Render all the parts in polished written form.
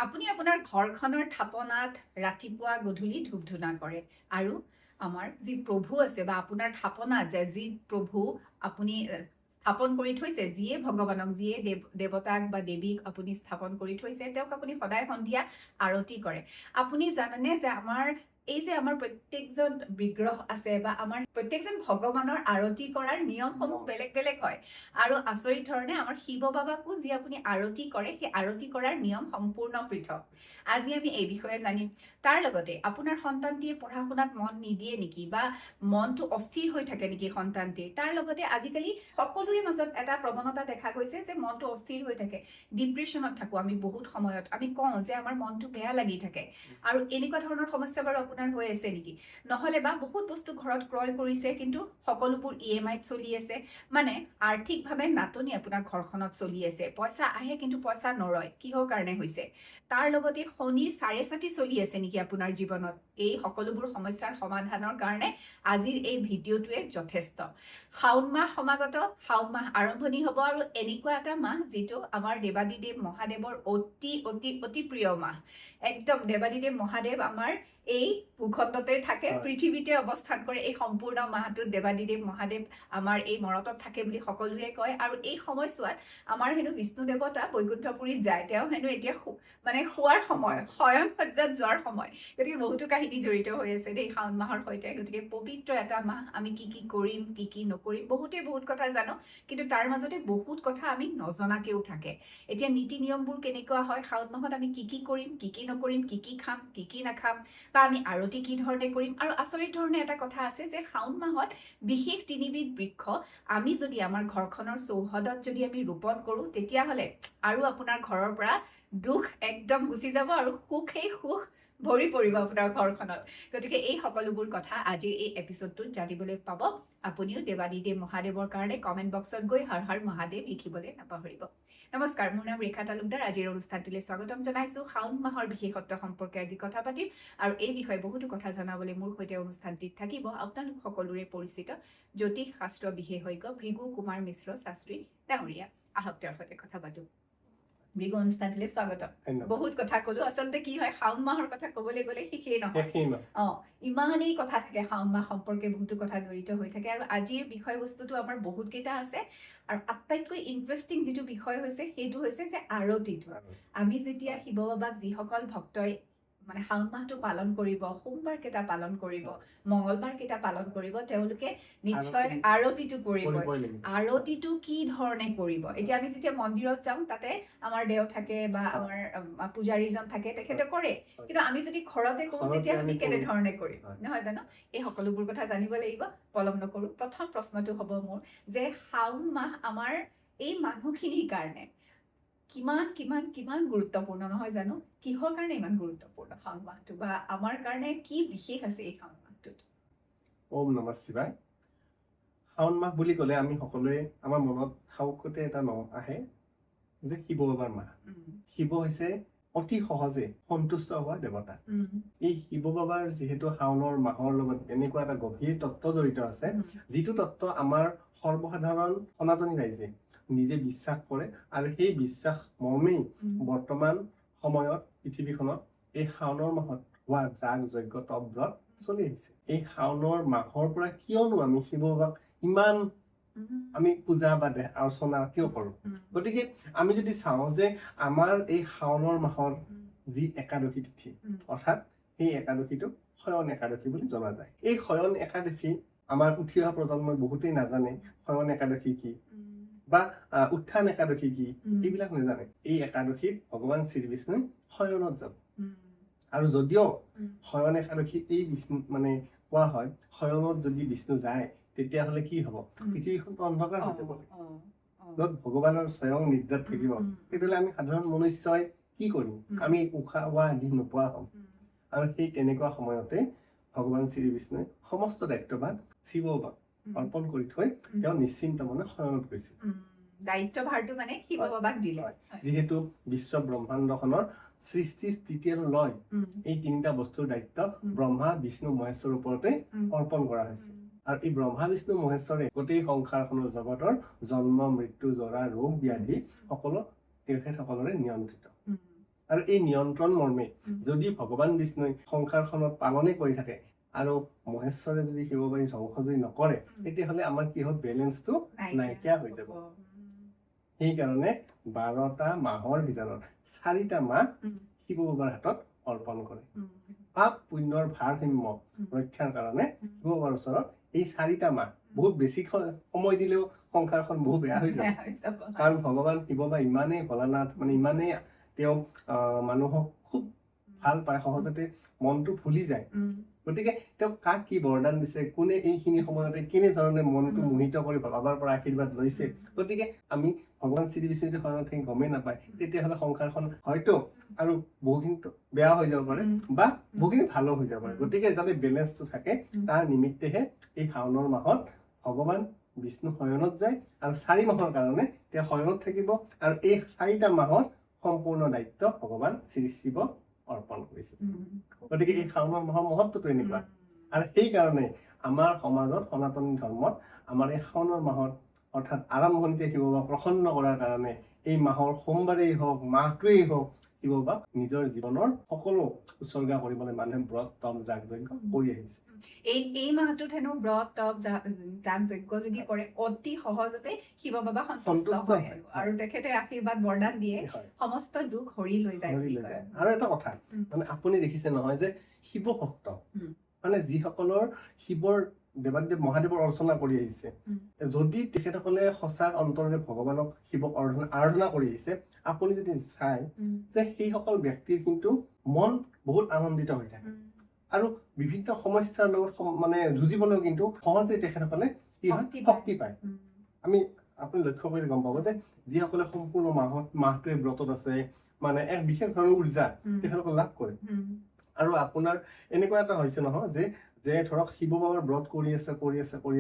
আপুনি আপোনাৰ ঘৰখনৰ থাপনাত ৰাতিপুৱা গধূলি ধূপ ধূনা কৰে আৰু আমাৰ যি প্ৰভু আছে বা আপোনাৰ থাপনাত যি প্ৰভু আপুনি স্থাপন কৰি থৈছে, যিয়ে ভগৱানক, যিয়ে দেৱতাক বা দেৱীক আপুনি স্থাপন কৰি থৈছে, তেওঁক আপুনি সদায় সন্ধিয়া আৰতি কৰে। আপুনি জানেনে যে এই যে আমাৰ প্ৰত্যেকজন বিগ্ৰহ আছে বা আমাৰ প্ৰত্যেকজন ভগৱানৰ আৰতি কৰাৰ নিয়মসমূহ বেলেগ বেলেগ হয়। আৰু আচৰিত ধৰণে আমাৰ শিৱ বাবাকো যি আপুনি আৰতি কৰে, সেই আৰতি কৰাৰ নিয়ম সম্পূৰ্ণ পৃথক। আজি আমি এই বিষয়ে জানিম। তাৰ লগতে আপোনাৰ সন্তানটিয়ে পঢ়া শুনাত মন নিদিয়ে নেকি, বা মনটো অস্থিৰ হৈ থাকে নেকি সন্তানটিৰ। তাৰ লগতে আজিকালি সকলোৰে মাজত এটা প্ৰৱণতা দেখা গৈছে যে মনটো অস্থিৰ হৈ থাকে, ডিপ্ৰেশ্যনত থাকোঁ আমি বহুত সময়ত। আমি কওঁ যে আমাৰ মনটো বেয়া লাগি থাকে। আৰু এনেকুৱা ধৰণৰ সমস্যা বাৰু আপোনাৰ হৈ আছে নেকি? নহ'লে বা বহুত বস্তু ঘৰত ক্ৰয় কৰিছে কিন্তু সকলোবোৰ EMIত চলি আছে, মানে আৰ্থিকভাৱে নাটনি আপোনাৰ ঘৰখনত চলি আছে। পইচা আহে কিন্তু পইচা নৰয়। কিহৰ কাৰণে হৈছে? তাৰ লগতে শনিৰ চাৰে চাতি চলি আছে নেকি আপোনাৰ জীৱনত? এই সকলোবোৰ সমস্যাৰ সমাধানৰ কাৰণে আজিৰ এই ভিডিঅ'টোৱে যথেষ্ট। শাওণ মাহ সমাগত, শাওণ মাহ আৰম্ভণি হ'ব, আৰু এনেকুৱা এটা মাহ যিটো আমাৰ দেৱাদিদেৱ মহাদেৱৰ অতি অতি অতি প্ৰিয় মাহ। একদম দেৱাদিদেৱ মহাদেৱ আমাৰ এই ভূখণ্ডতে থাকে, পৃথিৱীতে অৱস্থান কৰে। এই সম্পূৰ্ণ মাহটোত দেৱাদিদেৱ মহাদেৱ আমাৰ এই মৰতত থাকে বুলি সকলোৱে কয়। আৰু এই সময়ছোৱাত আমাৰ হেনো বিষ্ণু দেৱতা বৈকুণ্ঠপুৰীত যায়। তেওঁ হেনো এতিয়া শোৱাৰ সময়, শয়ন সজ্জাত যোৱাৰ সময়। গতিকে বহুতো কাহিনী জড়িত হৈ আছে দেই শাওণ মাহৰ সৈতে। গতিকে পবিত্ৰ এটা মাহ, আমি কি কি কৰিম, কি কি নকৰিম, বহুত কথা জানো, কিন্তু তাৰ মাজতে বহুত কথা আমি নজনাকেও থাকে। এতিয়া নীতি নিয়মবোৰ কেনেকুৱা হয়, শাওণ মাহত আমি কি কি কৰিম, কি কি নকৰিম, কি কি খাম, কি কি নাখাম, বা আমি আৰতি কি ধৰণে কৰিম। আৰু আচৰিত ধৰণে এটা কথা আছে যে শাওণ মাহত বিশেষ 3বিধ বৃক্ষ আমি যদি আমাৰ ঘৰখনৰ চৌহদত যদি আমি ৰোপণ কৰোঁ, তেতিয়াহ'লে আৰু আপোনাৰ ঘৰৰ পৰা দুখ একদম গুচি যাব আৰু সুখেই সুখ ভৰি পৰিব আপোনাৰ ঘৰখনত। গতিকে এই সকলোবোৰ কথা আজিৰ এই এপিছডটোত জানিবলৈ পাব। আপুনিও দেৱাদিদেৱ মহাদেৱৰ কাৰণে কমেণ্ট বক্সত গৈ হৰ হৰ মহাদেৱ লিখিবলৈ নাপাহৰিব। নমস্কাৰ, মোৰ নাম ৰেখা তালুকদাৰ। আজিৰ অনুষ্ঠানটিলৈ স্বাগতম জনাইছোঁ। শাওণ মাহৰ বিশেষত্ব সম্পৰ্কে আজি কথা পাতিম, আৰু এই বিষয়ে বহুতো কথা জনাবলৈ মোৰ সৈতে অনুষ্ঠানটিত থাকিব আপোনালোক সকলোৰে পৰিচিত জ্যোতিষ শাস্ত্ৰ বিশেষজ্ঞ ভৃগু কুমাৰ মিশ্ৰ শাস্ত্ৰী ডাঙৰীয়া। আহক তেওঁৰ সৈতে কথা পাতোঁ। ভৃগু, অনুষ্ঠানটিলৈ স্বাগতম। বহুত কথা কলো, আচলতে কি হয়, শাওণ মাহৰ কথা কবলৈ গ'লে শেষেই নহয়। ইমানেই কথা থাকে শাওণ মাহ সম্পৰ্কে, বহুতো কথা জড়িত হৈ থাকে। আৰু আজিৰ বিষয়বস্তুটো আমাৰ বহুত কেইটা আছে, আৰু আটাইতকৈ ইণ্টাৰেষ্টিং যিটো বিষয় হৈছে সেইটো হৈছে যে আৰতিটো। আমি যেতিয়া শিৱ বাবাক যিসকল ভক্তই মানে শাওণ মাহটো পালন কৰিব, সোমবাৰ কেইটা পালন কৰিব, মঙ্গলবাৰ কেইটা পালন কৰিব, তেওঁলোকে নিশ্চয় আৰতিটো কৰিব। আৰতিটো কি ধৰণে কৰিব? এতিয়া আমি যেতিয়া মন্দিৰত যাওঁ, তাতে আমাৰ দেও থাকে বা আমাৰ পূজাৰীজন থাকে, তেখেতে কৰে। কিন্তু আমি যদি ঘৰতে কৰোঁ, তেতিয়া আমি কেনেধৰণে কৰিম, নহয় জানো? এই সকলোবোৰ কথা জানিব লাগিব। পলম নকৰোঁ। প্ৰথম প্ৰশ্নটো হ'ব মোৰ যে শাওণ মাহ আমাৰ এই মানুহখিনিৰ কাৰণে কিমান কিমান কিমান গুৰুত্বপূৰ্ণ, নহয় জানো? কিহৰ কাৰণে ইমান গুৰুত্বপূৰ্ণ শাওণ মাহটো, বা আমাৰ কাৰণে কি বিশেষ আছে এই শাওণ মাহটোত? ওম নমঃ শিৱায়। শাওণ মাহ বুলি ক'লে আমি সকলোৱে আমাৰ মনত ঠাউকতে এটা নাম আহে যে শিৱ বাবাৰ মাহ। শিৱ হৈছে অতি সহজে সন্তুষ্ট হোৱা দেৱতা। এই শিৱ বাবাৰ যিহেতু শাওণৰ মাহৰ লগত এনেকুৱা এটা গভীৰ তত্ত্ব জড়িত আছে, যিটো তত্ত্ব আমাৰ সৰ্বসাধাৰণ সনাতনী ৰাইজে নিজে বিশ্বাস কৰে, আৰু সেই বিশ্বাস মৰ্মেই বৰ্তমান সময়ত পৃথিৱীখনত এই শাওণৰ মাহত হোৱা যাগ যজ্ঞ তপ ব্ৰত চলি আহিছে। এই শাওণৰ মাহৰ পৰা কিয়নো আমি শিৱ বাবাক ইমান আমি পূজা বা অৰ্চনা কিয় কৰোঁ? গতিকে আমি যদি চাওঁ যে আমাৰ এই শাওণৰ মাহৰ যি একাদশী তিথি, অৰ্থাৎ সেই একাদশীটোক শয়ন একাদশী বুলি জনা যায়। এই শয়ন একাদশী আমাৰ উঠি অহা প্ৰজন্মই বহুতেই নাজানে শয়ন একাদশী কি বা উত্থান একাদশী কি, এইবিলাক নাজানে। এই একাদশীত ভগৱান শ্ৰীবিষ্ণুই শয়নত যাব। আৰু যদিও শয়ন একাদশীত এই বিষ্ণু মানে কোৱা হয়, শয়নত যদি বিষ্ণু যায় তেতিয়াহ'লে কি হ'ব? পৃথিৱীখনটো অন্ধকাৰ হৈ যাব। য'ত ভগৱানৰ স্বয়ং নিদ্ৰাত থাকিব, তেতিয়াহ'লে আমি সাধাৰণ মনুষ্যই কি কৰিম? আমি উশাহ হোৱা আদি নোপোৱা হ'ম। আৰু সেই তেনেকুৱা সময়তে ভগৱান শ্ৰীবিষ্ণুৱে সমস্ত দায়িত্বভাৰ শিৱ বাবাক অৰ্পণ কৰি থৈ তেওঁ নিশ্চিন্ত মনে শয়নত গৈছিল। দায়িত্বভাৰটো মানে শিৱ বাবাক দিলে। যিহেতু বিশ্ব ব্ৰহ্মাণ্ডখনৰ সৃষ্টি, স্থিতি আৰু লয়, এই তিনিটা বস্তুৰ দায়িত্ব ব্ৰহ্মা, বিষ্ণু, মহেশ্বৰৰ ওপৰতে অৰ্পণ কৰা হৈছে। আৰু এই ব্ৰহ্মা, বিষ্ণু, মহেশ্বৰে গোটেই সংসাৰখনৰ জগতৰ জন্ম, মৃত্যু, জৰা, ৰোগ, ব্যাধি সকলো তেখেতসকলৰে নিয়ন্ত্ৰিত। আৰু এই নিয়ন্ত্ৰণ মৰ্মে উম। যদি ভগৱান বিষ্ণুই সংসাৰখনত পালনে কৰি থাকে আৰু মহেশ্বৰে যদি শিৱ বাৰী ধ্বংস যদি নকৰে তেতিয়াহ'লে আমাৰ কি হ'ব বেলেঞ্চটো নাইকিয়া হৈ যাব সেইকাৰণে 12টা মাহৰ ভিতৰত 4টা মাহ শিৱ বাবাৰ হাতত অৰ্পণ কৰে পাপ পুণ্যৰ ভাৰসাম্য ৰক্ষাৰ কাৰণে শিৱ বাবাৰ ওচৰত এই 4টা মাহ বহুত বেছি সময় দিলেও সংসাৰখন বহুত বেয়া হৈ যাব কাৰণ ভগৱান শিৱ বাবা ইমানেই ভোলানাথ মানে ইমানেই তেওঁ মানুহক খুব ভাল পায় সহজতে মনটো ভুলি যায় গতিকে তেওঁ কাক কি বৰদান দিছে কোনে এইখিনি সময়তে কেনেধৰণে মনটো মোহিত কৰি বাবাৰ পৰা আশীৰ্বাদ লৈছে গতিকে আমি ভগৱান শ্ৰী বিষ্ণু যদি গমেই নাপায় তেতিয়াহ'লে সংসাৰখন হয়তো আৰু বহুখিনি বেয়া হৈ যাব পাৰে বা বহুখিনি ভালো হৈ যাব পাৰে গতিকে যাতে বেলেঞ্চটো থাকে তাৰ নিমিত্তেহে এই শাওণৰ মাহত ভগৱান বিষ্ণু শয়নত যায় আৰু 4 মাহৰ কাৰণে তেওঁ শয়নত থাকিব আৰু এই 4টা মাহত সম্পূৰ্ণ দায়িত্ব ভগৱান শ্ৰী শিৱ অৰ্পণ কৰিছে গতিকে এই শাওণৰ মাহৰ মহত্বটো এনেকুৱা আৰু সেইকাৰণে আমাৰ সমাজত সনাতনী ধৰ্মত আমাৰ এই শাওণৰ মাহত অৰ্থাৎ আৰম্ভণিতে শিৱ বাবাক প্ৰসন্ন কৰাৰ কাৰণে এই মাহৰ সোমবাৰেই হওক মাহটোৱেই হওক শিৱ বাবাক নিজৰ জীৱনৰ সকলো উৎসৰ্গা কৰিবলৈ মানুহে ব্ৰত তপ যাগ যজ্ঞ কৰি আহিছে এই মাহটোত হেনো ব্ৰত তপ যাগ যজ্ঞ যদি কৰে অতি সহজতে শিৱ বাবা সন্তুষ্ট হয় আৰু তেখেতে আশীৰ্বাদ বৰদান দিয়ে সমস্ত দুখ হৰি লৈ যায় আৰু এটা কথা মানে আপুনি দেখিছে নহয় যে শিৱ ভক্ত মানে যিসকলৰ শিৱৰ দেৱাদেৱ মহাদেৱৰ অৰ্চনা কৰি আহিছে যদি তেখেতসকলে সঁচা অন্তৰেৰে ভগৱানক শিৱক আৰাধনা কৰি আহিছে আপুনি যদি চাই যে সেইসকল ব্যক্তিৰ কিন্তু মন বহুত আনন্দিত হৈ থাকে আৰু বিভিন্ন সমস্যাৰ লগত মানে যুঁজিবলৈও কিন্তু সহজে তেখেতসকলে কি হয় শক্তি পায় আমি আপুনি লক্ষ্য কৰি গম পাব যে যিসকলে সম্পূৰ্ণ মাহটোৱে ব্ৰতত আছে মানে এক বিশেষ ধৰণৰ উৰ্জা তেখেতসকলে লাভ কৰে আৰু আপোনাৰ এনেকুৱা এটা হৈছে নহয় যে ধৰক শিৱ বাবাৰ ব্ৰত কৰি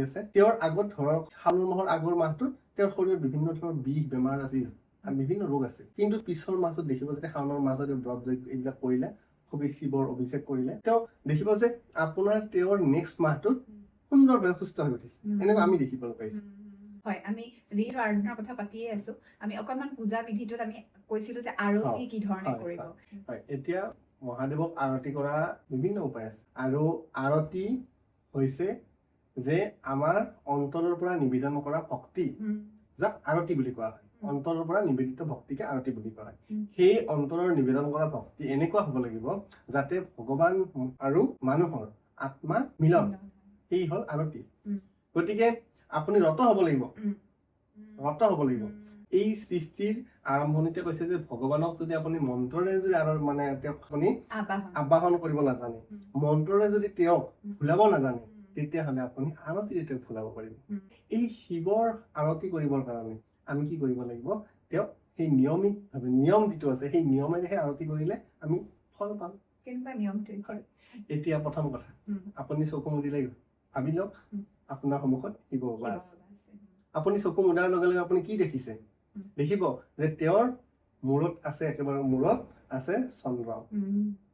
আছে তেওঁৰ আগত ধৰক শাওণ মাহৰ আগৰ মাহটোত তেওঁৰ শৰীৰত বিভিন্ন ধৰণৰ বিষ বেমাৰ আছিল বিভিন্ন ৰোগ আছে কিন্তু পিছৰ মাহটোত দেখিব যে শাওণৰ মাহত ব্ৰত যজ্ঞ এইবিলাক কৰিলে খুবেই শিৱৰ অভিষেক কৰিলে তেওঁ দেখিব যে আপোনাৰ তেওঁৰ নেক্সট মাহটোত সুন্দৰভাৱে সুস্থ হৈ উঠিছে এনেকুৱা আমি দেখিবলৈ পাইছো হয় আমি যিহেতু আৰাধনাৰ কথা পাতিয়ে আছো আমি অকনমান পূজা বিধিটোত আমি কৈছিলো যে আৰতি কি ধৰণে কৰিব হয় এতিয়া মহাদেৱক আৰতি কৰা বিভিন্ন উপায় আছে আৰু আৰতি হৈছে যে আমাৰ অন্তৰৰ পৰা নিবেদন কৰা ভক্তি যাক আৰতি বুলি কোৱা হয় অন্তৰৰ পৰা নিবেদিত ভক্তিকে আৰতি বুলি কোৱা হয় সেই অন্তৰৰ নিবেদন কৰা ভক্তি এনেকুৱা হ'ব লাগিব যাতে ভগৱান আৰু মানুহৰ আত্মাৰ মিলন এই হ'ল আৰতি গতিকে আপুনি ৰত হ'ব লাগিব এই সৃষ্টিৰ আৰম্ভণিতে কৈছে যে ভগৱানক যদি আপুনি মন্ত্ৰৰে যদি মানে তেওঁক আপুনি আবাহন কৰিব নাজানে মন্ত্ৰৰে যদি তেওঁক ভুলাব নাজানে তেতিয়াহ'লে আপুনি আৰতিৰে তেওঁক ভুলাব পাৰিব এই শিৱৰ আৰতি কৰিবৰ কাৰণে আমি কি কৰিব লাগিব তেওঁক সেই নিয়মিতভাৱে নিয়ম যিটো আছে সেই নিয়মেৰেহে আৰতি কৰিলে আমি ফল পাম কেনেকুৱা নিয়মটো এতিয়া প্ৰথম কথা আপুনি চকু মুদিলে ভাবি লওক আপোনাৰ সন্মুখত শিৱ বাবা আছে আপুনি চকু মুদাৰ লগে লগে আপুনি কি দেখিছে দেখিব যে তেওঁৰ মূৰত আছে একেবাৰে মূৰত আছে চন্দ্ৰ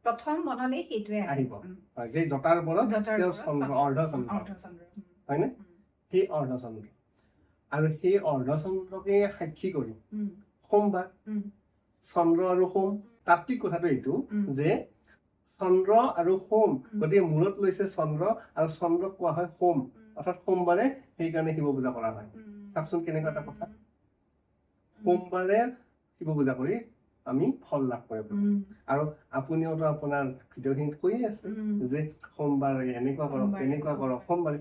প্ৰথম মনলৈ সেইটোৱে আহিব যে জটাৰ ওপৰত তেওঁৰ চন্দ্ৰ অৰ্ধচন্দ্ৰ হয়নে সেই অৰ্ধচন্দ্ৰ আৰু সেই অৰ্ধচন্দ্ৰকে সাক্ষী কৰি সোমবাৰ চন্দ্ৰ আৰু সোম তাত্বিক কথাটো এইটো যে চন্দ্ৰ আৰু সোম গতিকে মূৰত লৈছে চন্দ্ৰ আৰু চন্দ্ৰক কোৱা হয় সোম অৰ্থাৎ সোমবাৰে সেইকাৰণে শিৱ পূজা কৰা হয় চাওকচোন কেনেকুৱা এটা কথা সোমবাৰে শিৱ পূজা কৰি আমি ফল লাভ কৰিব আৰু আপুনিওতো আপোনাৰ ভিডিঅ'খিনিত কৈয়ে আছে যে সোমবাৰে এনেকুৱা কৰক তেনেকুৱা কৰক সোমবাৰে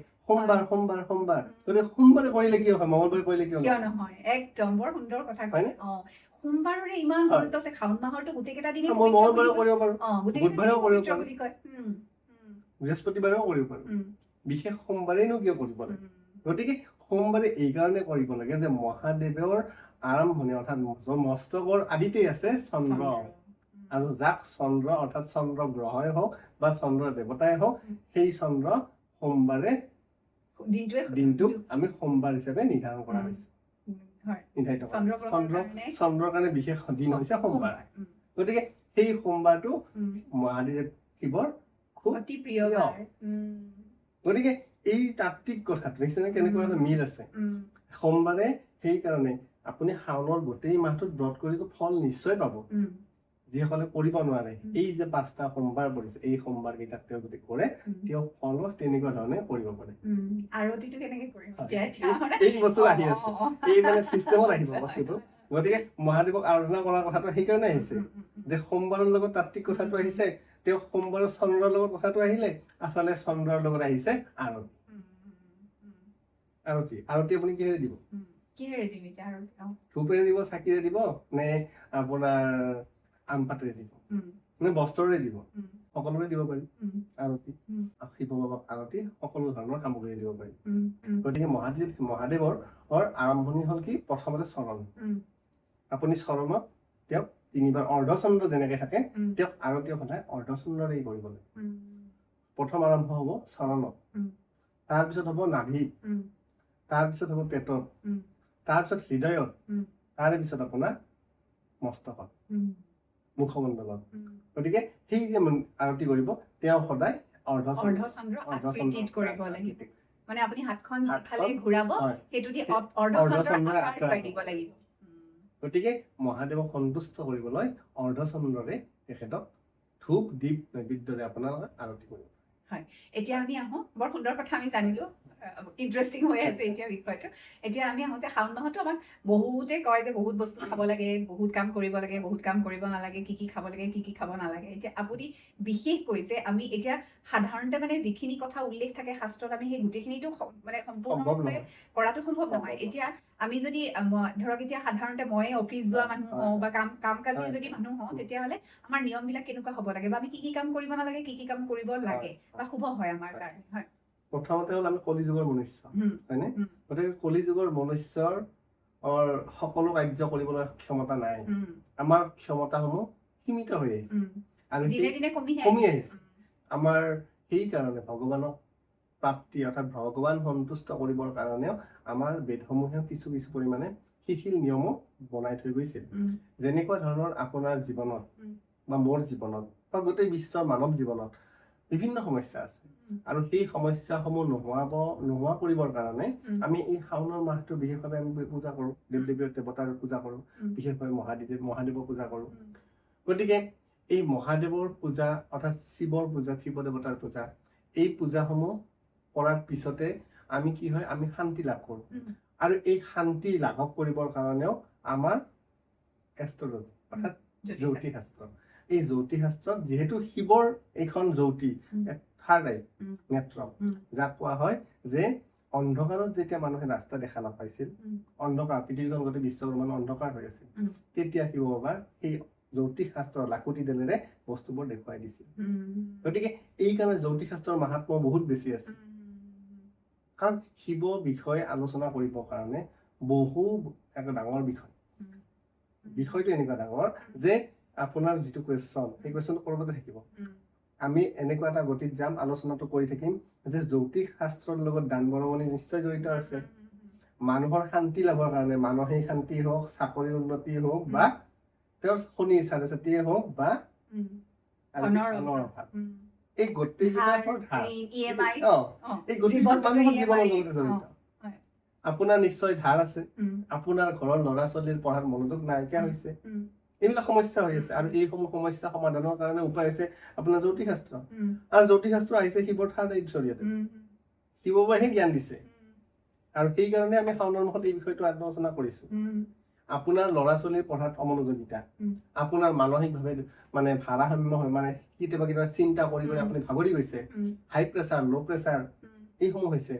গতিকে সোমবাৰে কৰিলে কি হয় মঙলবাৰে কৰিলে কিয় নহয় একদম বৰ সুন্দৰ কথা কয় সোমবাৰৰে ইমান গুৰুত্ব আছে শাওণ মাহৰটো গোটেইকেইটা দিনে মই মঙলবাৰেও কৰিব পাৰো বুধবাৰেও কৰিব পাৰো বুলি কয় বৃহস্পতিবাৰেও কৰিব পাৰো বিশেষ সোমবাৰেনো কিয় কৰিব লাগে গতিকে সোমবাৰে এই কাৰণে কৰিব লাগে যে মহাদেৱৰ আৰম্ভণি অৰ্থাৎ মস্তকৰ আদিতেই আছে চন্দ্ৰ আৰু যাক চন্দ্ৰ অৰ্থাৎ চন্দ্ৰ গ্ৰহই হওক বা চন্দ্ৰ দেৱতাই হওক সেই চন্দ্ৰ সোমবাৰে দিনটোক আমি সোমবাৰ হিচাপে নিৰ্ধাৰণ কৰা হৈছে চন্দ্ৰৰ কাৰণে বিশেষ দিন হৈছে সোমবাৰ গতিকে সেই সোমবাৰটো মহাদেৱ শিৱৰ খুব অতি প্ৰিয় গতিকে এই তাত্বিক কথাটো দেখিছেনে কেনেকুৱা এটা মিল আছে সোমবাৰে সেইকাৰণে আপুনি শাওণৰ গোটেই মাহটোত ব্ৰত কৰিতো ফল নিশ্চয় পাব যিসকলে কৰিব নোৱাৰে এই যে 5টা সোমবাৰ পৰিছে এই সোমবাৰ কেইটাত তেওঁ যদি কৰে তেওঁ ফল তেনেকুৱা ধৰণে কৰিব পাৰে আৰতিটো কেনেকে কৰিম হয়। এতিয়া এই বস্তু আহি আছে এই মানে চিষ্টেমত আহিব বস্তুটো গতিকে মহাদেৱক আৰাধনা কৰাৰ কথাটো সেইকাৰণে আহিছে যে সোমবাৰৰ লগত তাত্বিক কথাটো আহিছে তেওঁ সোমবাৰৰ চন্দ্ৰৰ লগত কথাটো আহিলে আচলতে চন্দ্ৰৰ লগত আহিছে আৰতি আৰতি আপুনি কিহেৰে দিব কিহেৰে দিম এতিয়া আৰতি ধূপেৰে দিব চাকিৰে দিব নে আপোনাৰ আম পাতেৰে দিব নে বস্ত্ৰৰে দিব সকলোৰে দিব পাৰি আৰতি শিৱ বাবাক আৰতি সকলো ধৰণৰ সামগ্ৰী দিব পাৰি গতিকে মহাদেৱৰ আৰম্ভণি হ'ল কি প্ৰথমতে চৰণ আপুনি চৰণত তেওঁক 3বাৰ অৰ্ধচন্দ্ৰ যেনেকে থাকে তেওঁক আৰতি সদায় অৰ্ধচন্দ্ৰৰে কৰিব লাগে প্ৰথম আৰম্ভ হ'ব চৰণত তাৰপিছত হ'ব নাভি তাৰপিছত হ'ব পেটত তাৰপিছত হৃদয়ত তাৰে পিছত আপোনাৰ মস্তকত মুখমণ্ডলত গতিকে সেই যে আৰতি কৰিব তেওঁ সদায় অৰ্ধচন্দ্ৰ আকৃতিত কৰিব লাগিব মানে আপুনি হাতখন ইফালে ঘূৰাব সেইটো দি অৰ্ধচন্দ্ৰ আকাৰ দিব লাগিব গতিকে মহাদেৱক সন্তুষ্ট কৰিবলৈ অৰ্ধচন্দ্ৰৰে তেখেতক ধূপ দীপ নৈবেদ্যৰে আপোনালোকে আৰতি কৰিব হয় এতিয়া আমি আহোঁ বৰ সুন্দৰ কথা আমি জানিলো ইণ্টাৰেষ্টিং হৈ আছে এতিয়া বিষয়টো এতিয়া আমি আহোঁ যে শাওণ মাহতো আমাক বহুতে কয় যে বহুত বস্তু খাব লাগে বহুত কাম কৰিব লাগে বহুত কাম কৰিব নালাগে কি কি খাব লাগে কি কি খাব নালাগে এতিয়া আপুনি বিশেষকৈ যে আমি এতিয়া সাধাৰণতে মানে যিখিনি কথা উল্লেখ থাকে শাস্ত্ৰত আমি সেই গোটেইখিনিতো মানে সম্পূৰ্ণভাৱে কৰাটো সম্ভৱ নহয় এতিয়া আমি যদি ধৰক এতিয়া সাধাৰণতে মই অফিচ যোৱা মানুহ হওঁ বা কাম কাজি যদি মানুহ হওঁ তেতিয়াহ'লে আমাৰ নিয়মবিলাক কেনেকুৱা হ'ব লাগে বা আমি কি কি কাম কৰিব নালাগে কি কি কাম কৰিব লাগে বা শুভ হয় আমাৰ কাৰণে হয় প্ৰথমতে হ'ল আমি কলিযুগৰ মনুষ্য হয়নে গতিকে কলিযুগৰ মনুষ্যৰ সকলো কাৰ্য কৰিবলৈ ক্ষমতা নাই আমাৰ ক্ষমতাসমূহ সীমিত হৈ আহিছে আৰু কমি আহিছে আমাৰ সেইকাৰণে ভগৱানক প্ৰাপ্তি অৰ্থাৎ ভগৱান সন্তুষ্ট কৰিবৰ কাৰণেও আমাৰ বেদসমূহেও কিছু কিছু পৰিমাণে শিথিল নিয়মো বনাই থৈ গৈছিল যেনেকুৱা ধৰণৰ আপোনাৰ জীৱনত বা মোৰ জীৱনত বা গোটেই বিশ্বৰ মানৱ জীৱনত বিভিন্ন সমস্যা আছে আৰু সেই সমস্যাসমূহ নোহোৱা কৰিবৰ কাৰণে আমি এই শাওণৰ মাহটো বিশেষভাৱে আমি পূজা কৰোঁ দেৱ দেৱতাৰ পূজা কৰোঁ বিশেষভাৱে মহাদেৱৰ পূজা কৰোঁ গতিকে এই মহাদেৱৰ পূজা অৰ্থাৎ শিৱৰ পূজা শিৱ দেৱতাৰ পূজা এই পূজাসমূহ কৰাৰ পিছতে আমি কি হয় আমি শান্তি লাভ কৰোঁ আৰু এই শান্তি লাভ কৰিবৰ কাৰণেও আমাৰ এষ্ট্ৰলজি অৰ্থাৎ জ্যোতিষ শাস্ত্ৰ এই জ্যোতিষ শাস্ত্ৰত যিহেতু শিৱৰ এইখন জ্যোতি থাৰ্ড আই নেত্ৰ যাক কোৱা হয় যে অন্ধকাৰত যেতিয়া মানুহে ৰাস্তা দেখা নাপাইছিল অন্ধকাৰ পৃথিৱীখন গোটেই বিশ্বব্ৰহ্মাণ্ড অন্ধকাৰ হৈ আছিল তেতিয়া শিৱ বাবাৰ সেই জ্যোতিষ শাস্ত্ৰৰ লাখুটিডালেৰে বস্তুবোৰ দেখুৱাই দিছিল গতিকে এই কাৰণে জ্যোতিষ শাস্ত্ৰৰ মাহাত্ম্য বহুত বেছি আছে কাৰণ শিৱ বিষয়ে আলোচনা কৰিবৰ কাৰণে বহু এটা ডাঙৰ বিষয়টো এনেকুৱা ডাঙৰ যে আপোনাৰ যিটো কুৱেশ্যন সেই কুৱেশ্যনটো কৰবাতে থাকিব আমি এনেকুৱা এটা গতিত যাম আলোচনাটো কৰি থাকিম যে জ্যোতিষ শাস্ত্ৰৰ লগত দান বৰঙণি নিশ্চয় জড়িত আছে মানুহৰ শান্তি লাভৰ কাৰণে মানসিক শান্তি হওক চাকৰিৰ উন্নতি হওক বা তেওঁৰ শনিৰ চাৰে চাতিয়ে হওক বা ধনৰ অভাৱ এই গোটেইকেইটাৰ এই গোটেইবোৰ মানুহৰ জীৱনৰ লগতে জড়িত আপোনাৰ নিশ্চয় ধাৰ আছে আপোনাৰ ঘৰৰ ল'ৰা ছোৱালীৰ পঢ়াত মনোযোগ নাইকিয়া হৈছে এইবিলাক সমস্যা হৈ আছে আৰু এইসমূহ সমস্যা সমাধানৰ কাৰণে উপায় হৈছে আপোনাৰ জ্যোতিষ শাস্ত্ৰ আৰু জ্যোতিষ শাস্ত্ৰ আহিছে শিৱৰ থাৰ্ড আইৰ জৰিয়তে শিৱ বাবাহে জ্ঞান দিছে আৰু সেইকাৰণে আমি শাওণৰ মাহত এই বিষয়টো আলোচনা কৰিছো আপোনাৰ ল'ৰা ছোৱালীৰ পঢ়াত অমনোযোগিতা আপোনাৰ মানসিকভাৱে মানে ভাৰসাম্য হয় মানে কেতিয়াবা চিন্তা কৰি আপুনি ভাগৰি গৈছে হাই প্ৰেছাৰ ল' প্ৰেছাৰ এইসমূহ হৈছে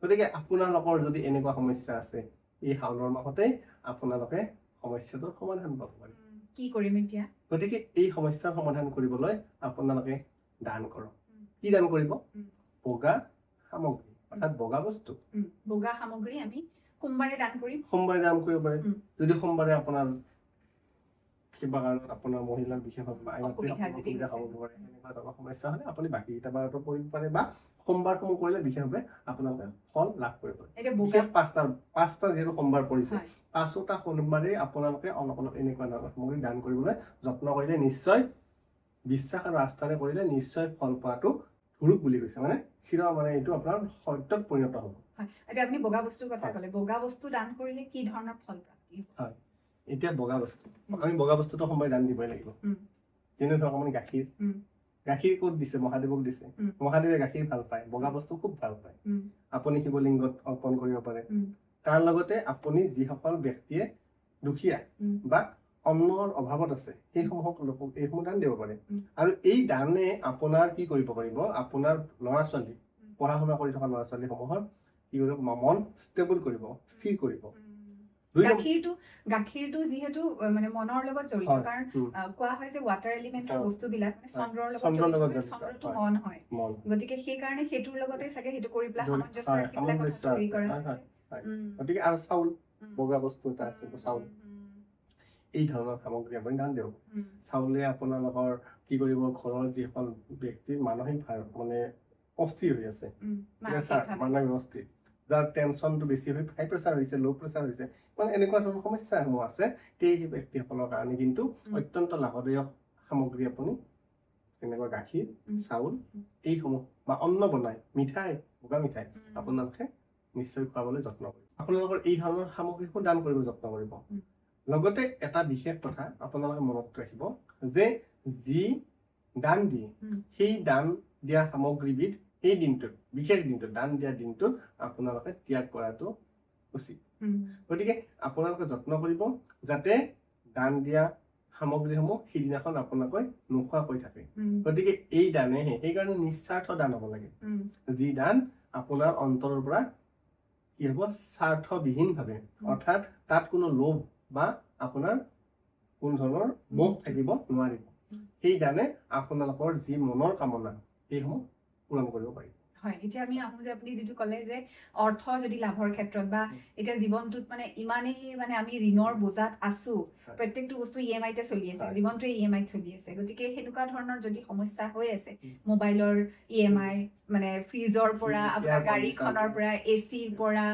গতিকে আপোনালোকৰ যদি এনেকুৱা সমস্যা আছে এই শাওণৰ মাহতেই আপোনালোকে সমস্যাটোৰ সমাধান পাব পাৰে কি কৰিম এতিয়া গতিকে এই সমস্যাৰ সমাধান কৰিবলৈ আপোনালোকে দান কৰক কি দান কৰিব বগা সামগ্ৰী অৰ্থাৎ বগা বস্তু বগা সামগ্ৰী আমি সোমবাৰে দান কৰিম সোমবাৰে দান কৰিব পাৰে যদি সোমবাৰে আপোনাৰ কিবা কাৰণত আপোনাৰ মহিলাৰ বিশেষভাৱে অসুবিধা হ'ব পাৰে এনেকুৱা ধৰণৰ সমস্যা হ'লে আপুনি বাকীকেইটা বাৰতো কৰিব পাৰে বা সোমবাৰসমূহ কৰিলে বিশেষভাৱে আপোনালোকে ফল লাভ কৰিব বিশেষ পাঁচটা যিহেতু সোমবাৰ পৰিছে 5টা সোমবাৰে আপোনালোকে অলপ অলপ এনেকুৱা ধৰণৰ সামগ্ৰী দান কৰিবলৈ যত্ন কৰিলে নিশ্চয় বিশ্বাস আৰু আস্থাৰে কৰিলে নিশ্চয় ফল পোৱাটো ধুৰুপ বুলি কৈছে মানে মানে এইটো আপোনাৰ সত্যত পৰিণত হ'ব এতিয়া আপুনি বগা বস্তুৰ কথা ক'লে বগা বস্তু দান কৰিলে কি ধৰণৰ ফল প্ৰাপ্তি হ'ব এতিয়া বগা বস্তু আমি বগা বস্তুটো সময় দান দিবই লাগিব যেনে ধৰক আপুনি গাখীৰ গাখীৰ ক'ত দিছে মহাদেৱক দিছে মহাদেৱে গাখীৰ ভাল পায় বগা বস্তু খুব ভাল পায় আপুনি শিৱলিংগত অৰ্পণ কৰিব পাৰে তাৰ লগতে আপুনি যিসকল ব্যক্তিয়ে দুখীয়া বা অন্নৰ অভাৱত আছে সেইসমূহক লোকক এইসমূহ দান দিব পাৰে আৰু এই দানে আপোনাৰ কি কৰিব পাৰিব আপোনাৰ ল'ৰা ছোৱালী পঢ়া শুনা কৰি থকা ল'ৰা ছোৱালীসমূহৰ কি কৰিব মন ষ্টেবল কৰিব স্থিৰ কৰিব গাখীৰটো যিহেতু মানে মনৰ লগত জড়িত কাৰণ কোৱা হয় যে ৱাটাৰ এলিমেন্টৰ বস্তুবিলাক মানে চন্দ্ৰৰ লগত জড়িত চন্দ্ৰটো মন হয় গতিকে সেইকাৰণে সেইটোৰ লগতে চাগে সেইটো কৰি পেলাই সামঞ্জস্য ৰাখি পেলাই কথাটো হেৰি কৰা গতিকে আৰু চাউল বগা বস্তু এটা আছে চাউল এই ধৰণৰ সামগ্ৰী আপুনি দান দিয়ক চাউলে আপোনালোকৰ কি কৰিব ঘৰৰ যিসকল ব্যক্তি মানসিক মানে অস্থিৰ হৈ আছে মানসিক অস্থিৰ যাৰ টেনচনটো বেছি হৈ হাই প্ৰেছাৰ হৈছে ল' প্ৰেছাৰ হৈছে মানে এনেকুৱা ধৰণৰ সমস্যাসমূহ আছে সেই ব্যক্তিসকলৰ কাৰণে কিন্তু অত্যন্ত লাভদায়ক সামগ্ৰী আপুনি তেনেকুৱা গাখীৰ চাউল এইসমূহ বা অন্ন বনাই মিঠাই বগা মিঠাই আপোনালোকে নিশ্চয় খুৱাবলৈ যত্ন কৰিব আপোনালোকৰ এই ধৰণৰ সামগ্ৰীসমূহ দান কৰিব যত্ন কৰিব লগতে এটা বিশেষ কথা আপোনালোকে মনত ৰাখিব যে যি দান দিয়ে সেই দান দিয়া সামগ্ৰীবিধ এই দিনটোত বিশেষ দিনটোত দান দিয়া দিনটোত আপোনালোকে ত্যাগ কৰাটো উচিত গতিকে আপোনালোকে যত্ন কৰিব যাতে দান দিয়া সামগ্ৰীসমূহ সিদিনাখন আপোনালোকে নোখোৱাকৈ থাকে গতিকে এই দানেহে সেইকাৰণে নিস্বাৰ্থ দান হ'ব লাগে যি দান আপোনাৰ অন্তৰৰ পৰা কি হ'ব স্বাৰ্থবিহীনভাৱে অৰ্থাৎ তাত কোনো লোভ বা আপোনাৰ কোনো ধৰণৰ মোহ থাকিব নোৱাৰিব সেই দানে আপোনালোকৰ যি মনৰ কামনা সেইসমূহ পূৰণ কৰিব পাৰিব হয় এতিয়া আমি আহো যে আপুনি যিটো ক'লে যে অৰ্থ যদি লাভৰ ক্ষেত্ৰত বা এতিয়া জীৱনটোত মানে ইমানেই মানে আমি ঋণৰ বোজাত আছো প্ৰত্যেকটো বস্তু EMI-তে চলি আছে জীৱনটোৱে EMI-ত চলি আছে গতিকে সেনেকুৱা ধৰণৰ যদি সমস্যা হৈ আছে মোবাইলৰ EMI মানে ফ্ৰিজৰ পৰা আপোনাৰ গাড়ীখনৰ পৰা AC-ৰ পৰা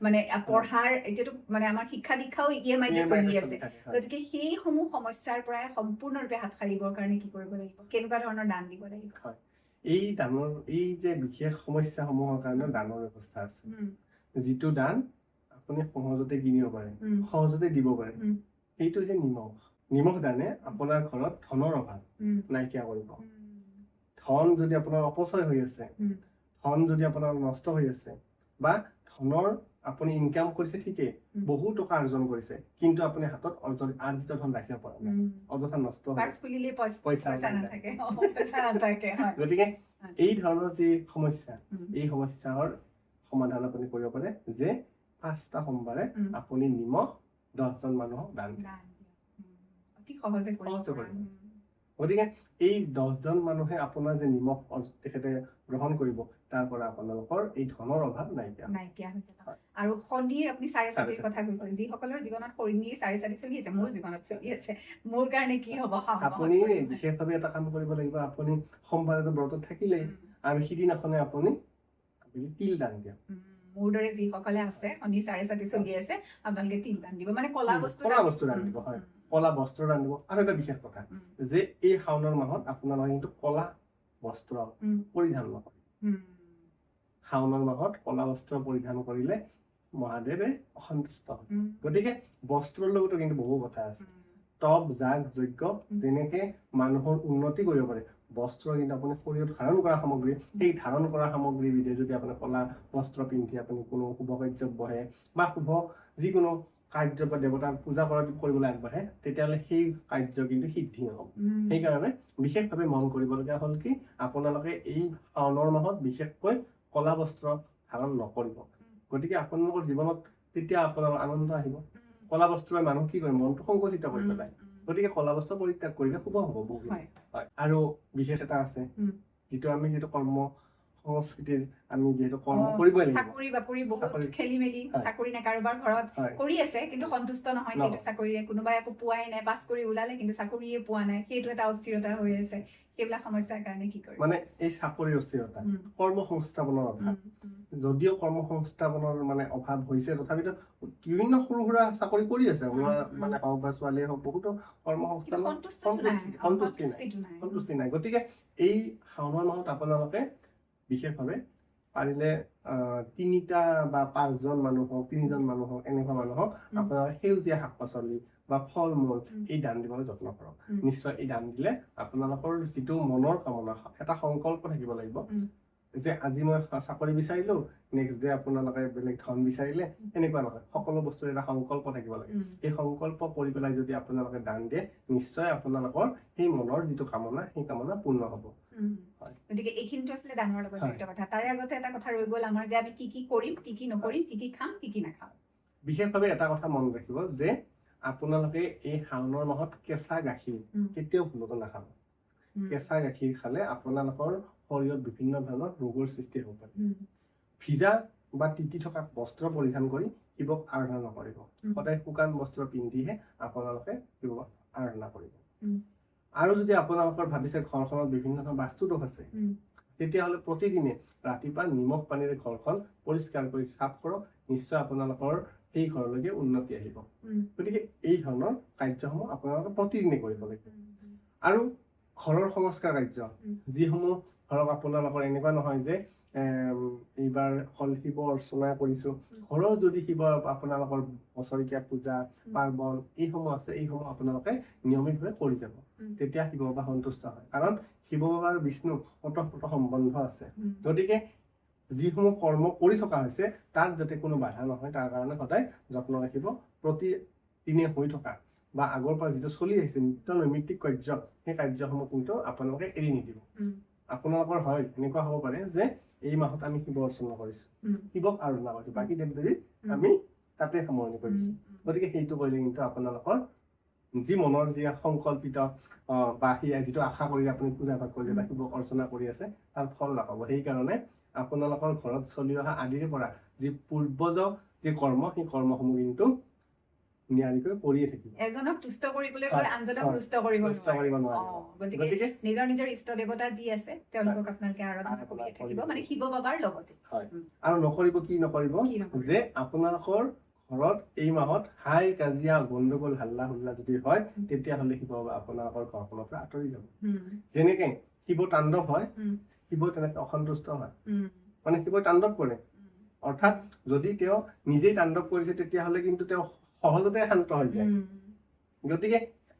মানে পঢ়াৰ এতিয়াতো মানে আমাৰ শিক্ষা দীক্ষাও EMI-তে চলি আছে গতিকে সেইসমূহ সমস্যাৰ পৰা সম্পূৰ্ণৰূপে হাত সাৰিবৰ কাৰণে কি কৰিব লাগিব কেনেকুৱা ধৰণৰ দান দিব লাগিব এই দানৰ এই যে বিশেষ সমস্যাসমূহৰ কাৰণে দানৰ ব্যৱস্থা আছে যিটো দান আপুনি সহজতে কিনিব পাৰে সহজতে দিব পাৰে সেইটো হৈছে নিমখ দানে আপোনাৰ ঘৰত ধনৰ অভাৱ নাইকিয়া কৰিব ধন যদি আপোনাৰ অপচয় হৈ আছে ধন যদি আপোনাৰ নষ্ট হৈ আছে বা ধনৰ আপুনি ইনকাম কৰিছে ঠিকেই বহু টকা অৰ্জন কৰিছে কিন্তু আপুনি হাতত আৰ্জিত ধন ৰাখিব পৰা নাই অযথা নষ্ট পইচা নাথাকে গতিকে এই ধৰণৰ যি সমস্যা এই সমস্যাৰ সমাধান আপুনি কৰিব পাৰে যে 5টা সোমবাৰে আপুনি নিমখ 10জন মানুহক দান গতিকে এই 10জন মানুহে আপোনাৰ যে নিমখ তেখেতে গ্ৰহণ কৰিব তাৰ পৰা আপোনালোকৰ এই ধনৰ অভাৱ নাইকিয়া হৈছে আৰু শনিৰ আপুনি 4.5 কথা কৈছে যিসকলৰ জীৱনত শনিৰ 4.5 চলি আছে মোৰ জীৱনত চলি আছে মোৰ কাৰণে কি হ'ব আপুনি বিশেষভাৱে এটা কাম কৰিব লাগিব আপুনি সোমবাৰে ব্ৰতত থাকিলেই আৰু সিদিনাখনে আপুনি তিল দান দিয়ক মোৰ দৰে যিসকলে আছে শনি 4.5 চলি আছে আপোনালোকে তিল দান দিব মানে কলা বস্তু দান দিব হয় কলা বস্ত্ৰ দান দিব আৰু এটা বিশেষ কথা যে এই শাওনৰ মাহত আপোনালোকে কিন্তু কলা বস্ত্ৰ পৰিধান নকৰে শাওনৰ মাহত কলা বস্ত্ৰ পৰিধান কৰিলে মহাদেৱে অসন্তুষ্ট হয় গতিকে বস্ত্ৰৰ লগতো কিন্তু বহু কথা আছে তপ যাগ যজ্ঞ যেনেকে মানুহৰ উন্নতি কৰিব পাৰে বস্ত্ৰ কিন্তু আপুনি শৰীৰত ধাৰণ কৰা সামগ্ৰী সেই ধাৰণ কৰা সামগ্ৰীবিধে যদি আপুনি কলা বস্ত্ৰ পিন্ধি আপুনি কোনো শুভ কাৰ্যত বহে বা শুভ যিকোনো কাৰ্য বা দেৱতাক পূজা কৰিবলৈ আগবাঢ়ে তেতিয়াহ'লে সেই কাৰ্য কিন্তু সিদ্ধি নহ'ব সেইকাৰণে বিশেষভাৱে মন কৰিবলগীয়া হ'ল কি আপোনালোকে এই শাওনৰ মাহত বিশেষকৈ কলা বস্ত্ৰ ধাৰণ নকৰিব গতিকে আপোনালোকৰ জীৱনত তেতিয়া আপোনাৰ আনন্দ আহিব কলা বস্ত্ৰই মানুহ কি কৰে মনটো সংকুচিত কৰি পেলায় গতিকে কলা বস্ত্ৰ পৰিত্যাগ কৰিলে শুভ হ'ব বহুত আৰু বিশেষ এটা আছে যিটো কৰ্ম সংস্কৃতিৰ আমি যিহেতু কৰ্ম কৰিবই লাগিব চাকৰি বাকৰি বহুত খেলি মেলি চাকৰি নাই কাৰোবাৰ ঘৰত কৰি আছে কিন্তু সন্তুষ্ট নহয় সেইটো চাকৰিৰে কোনোবাই একো পোৱাই নাই পাছ কৰি ওলালে কিন্তু চাকৰিয়ে পোৱা নাই সেইটো এটা অস্থিৰতা হৈ আছে সেইবিলাক সমস্যাৰ কাৰণে কি কৰিব মানে এই চাকৰিৰ অস্থিৰতা কৰ্ম সংস্থাপনৰ অভাৱ যদিও কৰ্ম সংস্থাপনৰ মানে অভাৱ হৈছে তথাপিতো বিভিন্ন সৰু সুৰা চাকৰি কৰি আছে মানে হওক বা ছোৱালীয়ে হওক বহুতো কৰ্ম সংস্থাপন সন্তুষ্টি নাই গতিকে এই শাওনৰ মাহত আপোনালোকে বিশেষভাৱে পাৰিলে 3টা বা 5জন মানুহ হওক 3জন মানুহ হওক এনেকুৱা মানুহক আপোনাৰ সেউজীয়া শাক পাচলি বা ফল মূল এই দান দিবলৈ যত্ন কৰক নিশ্চয় এই দান দিলে আপোনালোকৰ যিটো মনৰ কামনা এটা সংকল্প থাকিব লাগিব যে আজি মই চাকৰি বিচাৰিলো নেক্সট ডে আপোনালোকে বেলেগ ধন বিচাৰিলে এনেকুৱা নহয় সকলো বস্তুৰ এটা সংকল্প থাকিব লাগে এই সংকল্প কৰি পেলাই যদি আপোনালোকে দান দিয়ে নিশ্চয় আপোনালোকৰ সেই মনৰ যিটো কামনা সেই কামনা পূৰ্ণ হ'ব গতিকে এইখিনিতো আছিলে দানৰ লগত জড়িত কথা তাৰে আগতে এটা কথা ৰৈ গ'ল আমাৰ যে আমি কি কৰিম কি নকৰিম কি খাম কি নাখাম বিশেষভাৱে এটা কথা মনত ৰাখিব যে আপোনালোকে এই শাওণৰ মাহত কেঁচা গাখীৰ কেতিয়াও ভুলতো নাখাব কেঁচা গাখীৰ খালে আপোনালোকৰ শৰীৰত বিভিন্ন ধৰণৰ ৰোগৰ সৃষ্টি হ'ব পাৰে ভিজা বা তিতি থকা বস্ত্ৰ পৰিধান কৰি শিৱক আৰাধনা নকৰিব সদায় শুকান বস্ত্ৰ পিন্ধিহে আপোনালোকে শিৱক আৰাধনা কৰিব আৰু যদি আপোনালোকৰ ভাবিছে ঘৰখনত বিভিন্ন ধৰণৰ বাস্তু দোষ আছে তেতিয়াহ'লে প্ৰতিদিনে ৰাতিপুৱা নিমখ পানীৰে ঘৰখন পৰিষ্কাৰ কৰি চাফ কৰক নিশ্চয় আপোনালোকৰ সেই ঘৰলৈকে উন্নতি আহিব গতিকে এই ধৰণৰ কাৰ্যসমূহ আপোনালোকে প্ৰতিদিনে কৰিব লাগিব আৰু ঘৰৰ সংস্কাৰ কাৰ্য যিসমূহ ধৰক আপোনালোকৰ এনেকুৱা নহয় যে এইবাৰ হল শিৱ অৰ্চনা কৰিছো ঘৰৰ যদি শিৱ আপোনালোকৰ বছৰেকীয়া পূজা পাৰ্বণ এইসমূহ আছে এইসমূহ আপোনালোকে নিয়মিতভাৱে কৰি যাব তেতিয়া শিৱ বাবা সন্তুষ্ট হয় কাৰণ শিৱ বাবা আৰু বিষ্ণু ওতঃপ্ৰোত সম্বন্ধ আছে গতিকে যিসমূহ কৰ্ম কৰি থকা হৈছে তাত যাতে কোনো বাধা নহয় তাৰ কাৰণে সদায় যত্ন ৰাখিব প্ৰতিদিনে হৈ থকা বা আগৰ পৰা যিটো চলি আহিছে নিত্য নৈমিত্তিক কাৰ্য সেই কাৰ্যসমূহ কিন্তু আপোনালোকে এৰি নিদিব আপোনালোকৰ হয় এনেকুৱা হ'ব পাৰে যে এই মাহত আমি শিৱ অৰ্চনা কৰিছো শিৱক আৰাধনা কৰিছো বাকী দেৱ দেৱীক আমি তাতে সামৰণি কৰিছো গতিকে সেইটো কৰিলে কিন্তু আপোনালোকৰ যি মনৰ যি সংকল্পিত বা যিটো আশা কৰি আপুনি পূজা ভাগ কৰিছে বা শিৱক অৰ্চনা কৰি আছে তাৰ ফল নাপাব সেইকাৰণে আপোনালোকৰ ঘৰত চলি অহা আদিৰে পৰা যি পূৰ্বজ যি কৰ্ম সেই কৰ্মসমূহ কিন্তু নিয়াৰিকৈ কৰিয়ে থাকিব এজনক তুষ্ট কৰিবলৈ গৈ আনজনক তুষ্ট কৰিব নোৱাৰে গতিকে নিজৰ ইষ্ট দেৱতা যি আছে তেওঁলোকক আপোনালোকে আৰাধনা কৰিয়ে থাকিব মানে শিৱ বাবাৰ লগতে আৰু নকৰিব কি নকৰিব যে আপোনালোকৰ ঘৰত এই মাহত হাই কাজিয়া গণ্ডগোল হাল্লা হুল্লা যদি হয় তেতিয়াহ'লে শিৱ বাবা আপোনালোকৰ ঘৰখনৰ পৰা আঁতৰি যাব যেনেকে শিৱ তাণ্ডৱ হয় শিৱ তেনেকে অসন্তুষ্ট হয় মানে শিৱ তাণ্ডৱ কৰে অৰ্থাৎ যদি তেওঁ নিজেই তাণ্ডৱ কৰিছে তেতিয়াহ'লে কিন্তু তেওঁ সহজতে শান্ত হৈ যায় গতিকে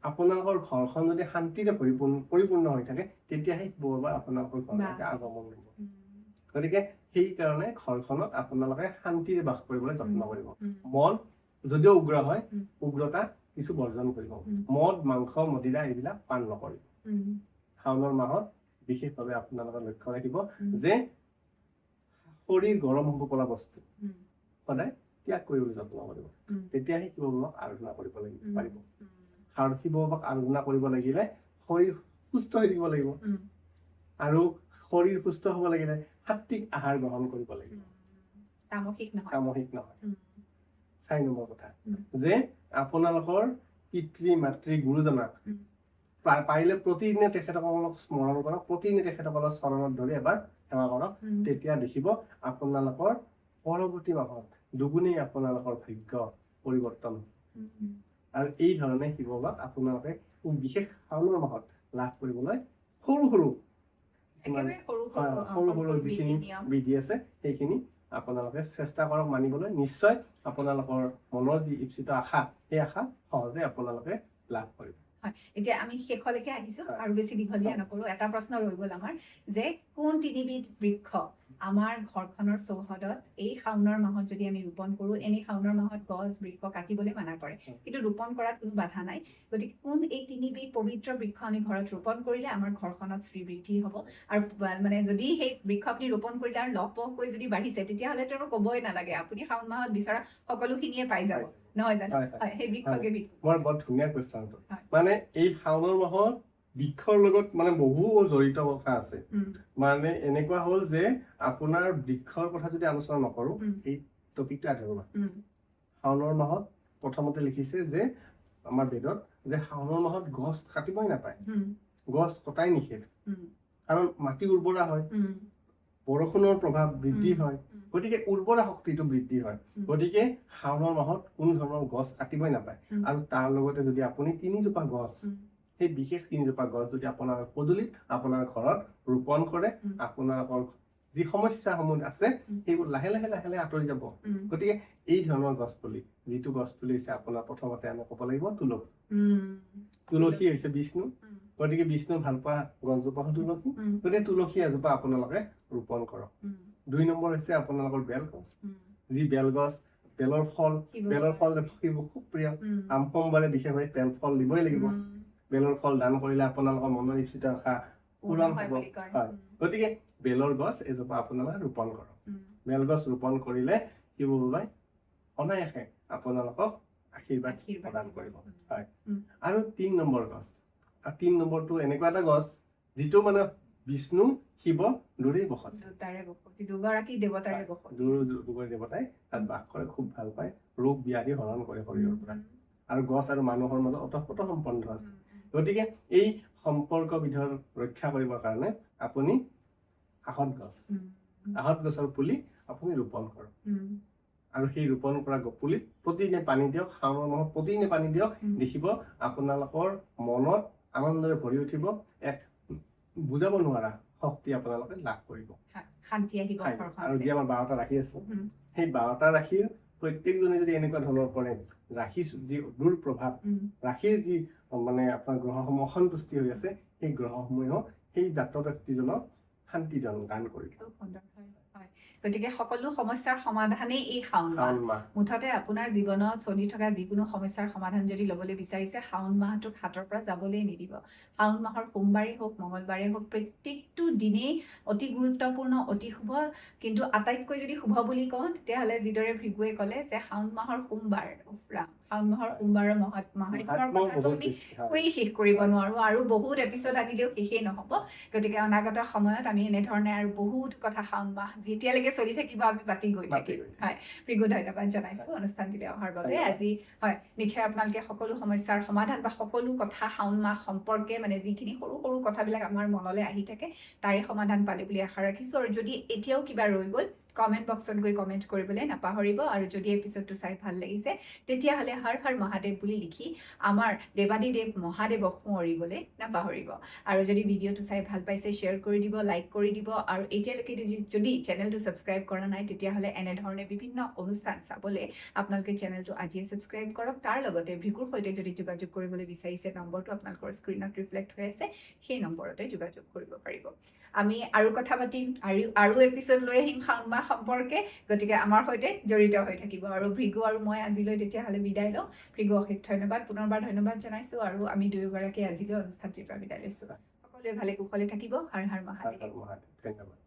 আপোনালোকৰ ঘৰখন যদি শান্তিৰে পৰিপূৰ্ণ হৈ থাকে তেতিয়াহে শিৱ বাবা আপোনালোকৰ ঘৰলৈকে আগমন কৰিব গতিকে সেইকাৰণে ঘৰখনত আপোনালোকে শান্তিৰে বাস কৰিবলৈ যত্ন কৰিব মন যদিও উগ্ৰ হয় উগ্ৰতা কিছু বৰ্জন কৰিব মদ মাংস মদিৰা এইবিলাক পান নকৰিব শাওণৰ মাহত বিশেষভাৱে আপোনালোকে লক্ষ্য ৰাখিব যে শৰীৰ গৰম হ'ব পৰা বস্তু সদায় ত্যাগ কৰিবলৈ যত্ন কৰিব তেতিয়াহে শিৱ বাবাক আৰাধনা কৰিব পাৰিব আৰু শিৱ বাবাক আৰাধনা কৰিব লাগিলে শৰীৰ সুস্থ হৈ থাকিব লাগিব আৰু শৰীৰ সুস্থ হ'ব লাগিলে সাত্বিক আহাৰ গ্ৰহণ কৰিব লাগিব তামসিক নহয় 4 নম্বৰ কথা যে আপোনালোকৰ পিতৃ মাতৃ গুৰুজনাক পাৰিলে প্ৰতিদিনে তেখেতসকলক স্মৰণ কৰক প্ৰতিদিনে তেখেতসকলৰ চৰণত ধৰি এবাৰ সেৱা কৰক তেতিয়া দেখিব আপোনালোকৰ পৰৱৰ্তী মাহত দুগুণেই আপোনালোকৰ ভাগ্য পৰিৱৰ্তন আৰু এই ধৰণে শিৱ বাবাক আপোনালোকে বিশেষ শাওণৰ মাহত লাভ কৰিবলৈ সৰু যিখিনি বিধি আছে সেইখিনি আপোনালোকে চেষ্টা কৰক মানিবলৈ নিশ্চয় আপোনালোকৰ মনৰ যি ইপ্সিত আশা সেই আশা সহজে আপোনালোকে লাভ কৰিব এতিয়া আমি শেষলৈকে আহিছো আৰু বেছি দীঘলীয়া নকৰো এটা প্ৰশ্ন ৰৈ গ'ল আমাৰ যে কোন তিনিবিধ বৃক্ষ আমাৰ ঘৰখনৰ চৌহদত এই শাওণৰ মাহত যদি আমি ৰোপণ কৰো এনে শাওণৰ মাহত গছ বৃক্ষ কাটিবলৈ মানা কৰে কিন্তু ৰোপণ কৰাত কোনো বাধা নাই গতিকে কোন এই তিনিবিধ পবিত্ৰ বৃক্ষ আমি ঘৰত ৰোপণ কৰিলে আমাৰ ঘৰখনত শ্ৰীবৃদ্ধি হ'ব আৰু মানে যদি সেই বৃক্ষ আপুনি ৰোপণ কৰিলে আৰু লহপহকৈ যদি বাঢ়িছে তেতিয়াহ'লে তো ক'বই নালাগে আপুনি শাওণ মাহত বিচৰা সকলোখিনিয়ে পাই যাব নহয় জানো সেই বৃক্ষকে বৰ ধুনীয়া কুৱেশ্যন মানে এই শাওণৰ মাহত বৃক্ষৰ লগত মানে বহু জড়িত কথা আছে মানে এনেকুৱা হ'ল যে আপোনাৰ বৃক্ষৰ কথা যদি আলোচনা নকৰো এই টপিকটো আধৰুৱা শাওণৰ মাহত প্ৰথমতে লিখিছে যে আমাৰ বেদত যে শাওণৰ মাহত গছ কাটিবই নাপায় গছ কটাই নিষেধ কাৰণ মাটি উৰ্বৰা হয় বৰষুণৰ প্ৰভাৱ বৃদ্ধি হয় গতিকে উৰ্বৰা শক্তিটো বৃদ্ধি হয় গতিকে শাওণৰ মাহত কোনো ধৰণৰ গছ কাটিবই নাপায় আৰু তাৰ লগতে যদি আপুনি 3জোপা গছ সেই বিশেষ 3জোপা গছ যদি আপোনাৰ পদূলিত আপোনাৰ ঘৰত ৰোপণ কৰে আপোনালোকৰ যি সমস্যাসমূহ আছে উম। সেইবোৰ লাহে লাহে আঁতৰি যাব। গতিকে এই ধৰণৰ গছ পুলি, যিটো গছ পুলি হৈছে আপোনাৰ প্ৰথমতে আমি ক'ব লাগিব তুলসী হৈছে বিষ্ণু। গতিকে বিষ্ণু ভাল পোৱা গছজোপা তুলসী। গতিকে তুলসী এজোপা আপোনালোকে ৰোপণ কৰক। 2 নম্বৰ হৈছে আপোনালোকৰ বেল গছ। যি বেল গছ, বেলৰ ফল শিৱ খুব প্ৰিয়। সোমবাৰে বিশেষভাৱে বেল ফল দিবই লাগিব। বেলৰ ফল দান কৰিলে আপোনালোকৰ মনৰ ইচ্ছা আশা পূৰণ হ'ব। হয়, গতিকে বেলৰ গছ এজোপা আপোনালোকে ৰোপণ কৰক। বেল গছ ৰোপণ কৰিলে শিৱ বাবাই অনায়াসে আপোনালোকক আশীৰ্বাদ প্ৰদান কৰিব। হয়, আৰু 3 নম্বৰ গছ, আৰু 3 নম্বৰটো এনেকুৱা এটা গছ যিটো মানে বিষ্ণু শিৱ দুয়োৰে বসত, দুগৰাকী দেৱতাৰে বসত। দুগৰাকী দেৱতাই তাত বাস কৰে, খুব ভাল পায়, ৰোগ ব্যাধি হৰণ কৰে শৰীৰৰ পৰা। আৰু গছ আৰু মানুহৰ মাজত ওতঃপ্ৰোত সম্বন্ধ আছে। গতিকে এই সম্পৰ্কবিধৰ ৰক্ষা কৰিবৰ কাৰণে আপুনি আহঁত গছৰ পুলি আপুনি ৰোপণ কৰক। আৰু সেই ৰোপণ কৰা পুলিত প্ৰতিদিনে পানী দিয়ক। শাওণ মাহত প্ৰতিদিনে পানী দিয়ক। দেখিব আপোনালোকৰ মনত আনন্দৰে ভৰি উঠিব। এক বুজাব নোৱাৰা শক্তি আপোনালোকে লাভ কৰিব, শান্তি আহিব। আৰু যি আমাৰ 12টা ৰাশি আছে, সেই 12টা ৰাশিৰ প্ৰত্যেকজনে যদি এনেকুৱা ধৰণৰ কৰে, ৰাশিৰ যি দুৰ্প্ৰভাৱ, ৰাশিৰ যি মানে আপোনাৰ গ্ৰহসমূহ অসন্তুষ্টি হৈ আছে, সেই গ্ৰহসমূহেও সেই জাতক ব্যক্তিজনক শান্তি দান কৰিব। গতিকে সকলো সমস্যাৰ সমাধানেই এই শাওণ মাহ। মুঠতে আপোনাৰ জীৱনত চলি থকা যিকোনো সমস্যাৰ সমাধান যদি ল'বলৈ বিচাৰিছে, শাওণ মাহটোক হাতৰ পৰা যাবলৈ নিদিব। শাওণ মাহৰ সোমবাৰেই হওক, মঙলবাৰেই হওক, প্ৰত্যেকটো দিনেই অতি গুৰুত্বপূৰ্ণ, অতি শুভ। কিন্তু আটাইতকৈ যদি শুভ বুলি কওঁ, তেতিয়াহ'লে যিদৰে ভৃগুৱে ক'লে যে শাওণ মাহৰ সোমবাৰ, শাওণ মাহৰ সোমবাৰৰ মাহাত্ম্যৰ কথাটো আমি কৈ শেষ কৰিব নোৱাৰো, আৰু বহুত এপিছড আনিলেও শেষেই নহ'ব। গতিকে অনাগত সময়ত আমি এনেধৰণে আৰু বহুত কথা শাওণ মাহ যেতিয়ালৈকে চলি থাকিব আমি পাতি গৈ থাকিম। হয়, ভৃগু ধন্যবাদ জনাইছো অনুষ্ঠানটিলৈ অহাৰ বাবে। আজি হয়, নিশ্চয় আপোনালোকে সকলো সমস্যাৰ সমাধান বা সকলো কথা শাওণ মাহ সম্পৰ্কে মানে যিখিনি সৰু সৰু কথাবিলাক আমাৰ মনলৈ আহি থাকে তাৰে সমাধান পালে বুলি আশা ৰাখিছো। আৰু যদি এতিয়াও কিবা ৰৈ গ'ল, কমেণ্ট বক্সত গৈ কমেণ্ট কৰিবলৈ নাপাহৰিব। আৰু যদি এপিছডটো চাই ভাল লাগিছে, তেতিয়াহ'লে হৰ হৰ মহাদেৱ বুলি লিখি আমাৰ দেৱাদিদেৱ মহাদেৱক সোঁৱৰিবলৈ নাপাহৰিব। আৰু যদি ভিডিঅ'টো চাই ভাল পাইছে, শ্বেয়াৰ কৰি দিব, লাইক কৰি দিব। আৰু এতিয়ালৈকে যদি চেনেলটো ছাবস্ক্ৰাইব কৰা নাই, তেতিয়াহ'লে এনেধৰণে বিভিন্ন অনুষ্ঠান চাবলৈ আপোনালোকে চেনেলটো আজিয়ে ছাবস্ক্ৰাইব কৰক। তাৰ লগতে ভৃগুৰ সৈতে যদি যোগাযোগ কৰিবলৈ বিচাৰিছে, নম্বৰটো আপোনালোকৰ স্ক্ৰীণত ৰিফ্লেক্ট হৈ আছে, সেই নম্বৰতে যোগাযোগ কৰিব পাৰিব। আমি আৰু কথা পাতিম, আৰু এপিছড লৈ আহিম শাওণ মাহ সম্পৰ্কে। গতিকে আমাৰ সৈতে জড়িত হৈ থাকিব। আৰু ভৃগু আৰু মই আজিলৈ তেতিয়াহ'লে বিদায় লওঁ। ভৃগু অশেষ ধন্যবাদ, পুনৰবাৰ ধন্যবাদ জনাইছো। আৰু আমি দুয়োগৰাকী আজিলৈ অনুষ্ঠানটিৰ পৰা বিদায় লৈছো। সকলোৱে ভালে কুশলে থাকিব। হৰ হৰ মহাদেৱ। ধন্যবাদ।